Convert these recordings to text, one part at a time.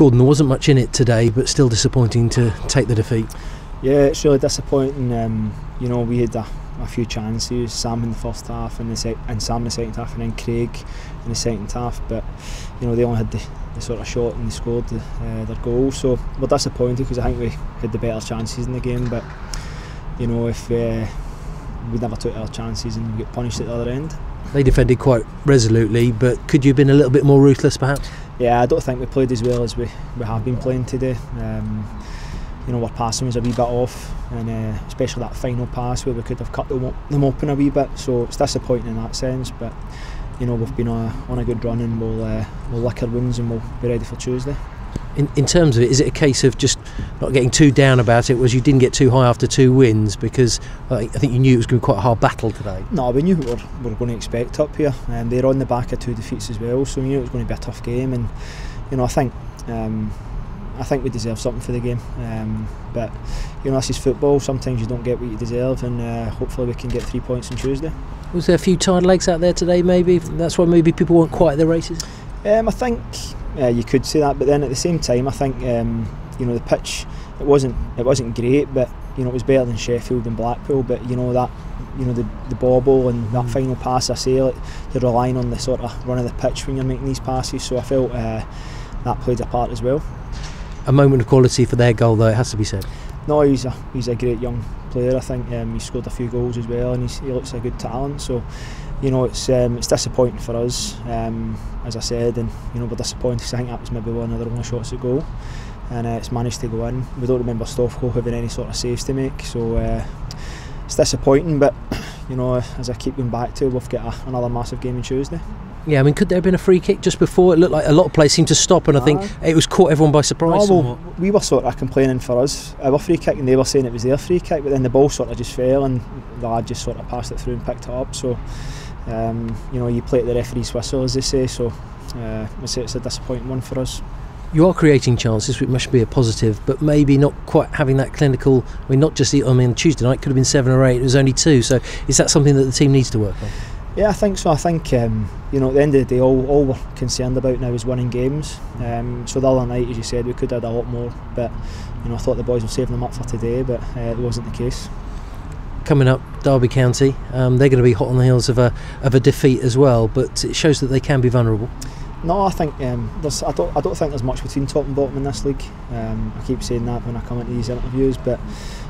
Gordon, there wasn't much in it today, but still disappointing to take the defeat. Yeah, it's really disappointing. We had a few chances, Sam in the first half and Sam in the second half, and then Craig in the second half, but they only had the sort of shot and they scored their goal, so we're disappointed because I think we had the better chances in the game, but if we never took our chances and we get punished at the other end. They defended quite resolutely, but could you have been a little bit more ruthless perhaps? Yeah, I don't think we played as well as we have been playing today. Our passing was a wee bit off, and especially that final pass where we could have cut them open a wee bit, so it's disappointing in that sense, but we've been on a good run, and we'll lick our wounds and we'll be ready for Tuesday. In terms of it, is it a case of just not getting too down about it? Was you didn't get too high after 2 wins? Because I think you knew it was going to be quite a hard battle today. No, we knew what we were going to expect up here, and they're on the back of 2 defeats as well, so we knew it was going to be a tough game, and I think we deserve something for the game, but this is football. Sometimes you don't get what you deserve, and hopefully we can get 3 points on Tuesday. Was there a few tired legs out there today? Maybe that's why maybe people weren't quite at the races. I think you could say that, but then at the same time, I think the pitch it wasn't great, but it was better than Sheffield and Blackpool. But the bobble and that final pass, I say, you're relying on the sort of run of the pitch when you're making these passes. So I felt that played a part as well. A moment of quality for their goal, though, it has to be said. No, he's a great young player. I think he scored a few goals as well, and he looks a good talent. So it's disappointing for us, as I said, and we're disappointed because I think that was maybe one of their only shots at goal, and it's managed to go in. We don't remember Stoffco having any sort of saves to make, so it's disappointing. But as I keep going back to, we've got another massive game on Tuesday. Yeah, I mean, could there have been a free kick just before? It looked like a lot of players seemed to stop, and I think it was caught everyone by surprise. We were sort of complaining for us our free kick, and they were saying it was their free kick, but then the ball sort of just fell, and the lad just sort of passed it through and picked it up. So, you play at the referee's whistle, as they say. So, it's a disappointing one for us. You are creating chances, which must be a positive, but maybe not quite having that clinical. I mean, not just Tuesday night could have been 7 or 8. It was only 2. So, is that something that the team needs to work on? Yeah, I think so. I think at the end of the day, all we're concerned about now is winning games. So the other night, as you said, we could have had a lot more, but I thought the boys were saving them up for today, but it wasn't the case. Coming up, Derby County, they're going to be hot on the heels of a defeat as well, but it shows that they can be vulnerable. No, I think I don't think there's much between top and bottom in this league. I keep saying that when I come into these interviews, but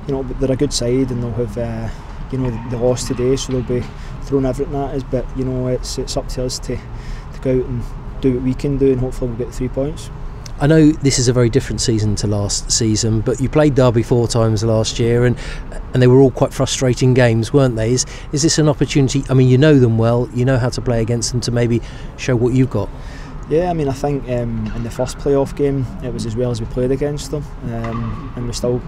they're a good side, and they'll have. They lost today, so they'll be throwing everything at us, but it's up to us to go out and do what we can do, and hopefully we'll get 3 points. I know this is a very different season to last season, but you played Derby 4 times last year, and they were all quite frustrating games, weren't they? Is this an opportunity? I mean, you know them well, you know how to play against them, to maybe show what you've got. Yeah, I mean, I think in the first playoff game it was as well as we played against them, and we still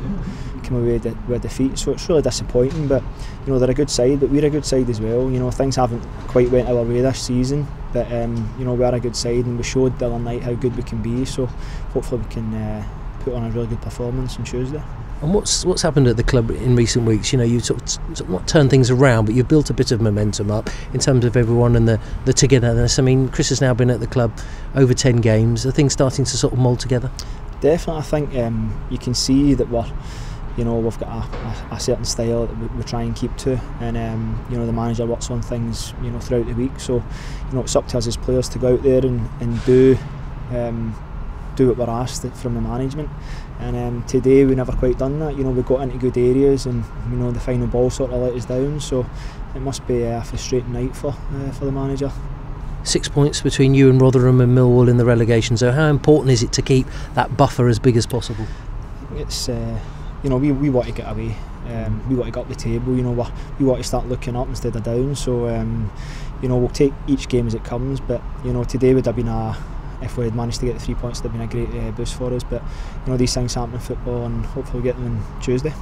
came away with a defeat, so it's really disappointing, but they're a good side, but we're a good side as well. Things haven't quite went our way this season, but we are a good side, and we showed the other night how good we can be, so hopefully we can put on a really good performance on Tuesday. And what's happened at the club in recent weeks? You've sort of not turned things around, but you've built a bit of momentum up in terms of everyone and the togetherness. I mean, Chris has now been at the club over 10 games. Are things starting to sort of mould together? Definitely. I think you can see that we've got a certain style that we try and keep to, and the manager works on things throughout the week. So it's up to us as players to go out there and do what we're asked from the management. And today we never quite done that. We got into good areas, and the final ball sort of let us down. So it must be a frustrating night for the manager. 6 points between you and Rotherham and Millwall in the relegation. So how important is it to keep that buffer as big as possible? It's we want to get away. We want to get up the table. We want to start looking up instead of down. So we'll take each game as it comes. But today would have been if we had managed to get the 3 points, it would have been a great boost for us. But these things happen in football, and hopefully we'll get them on Tuesday.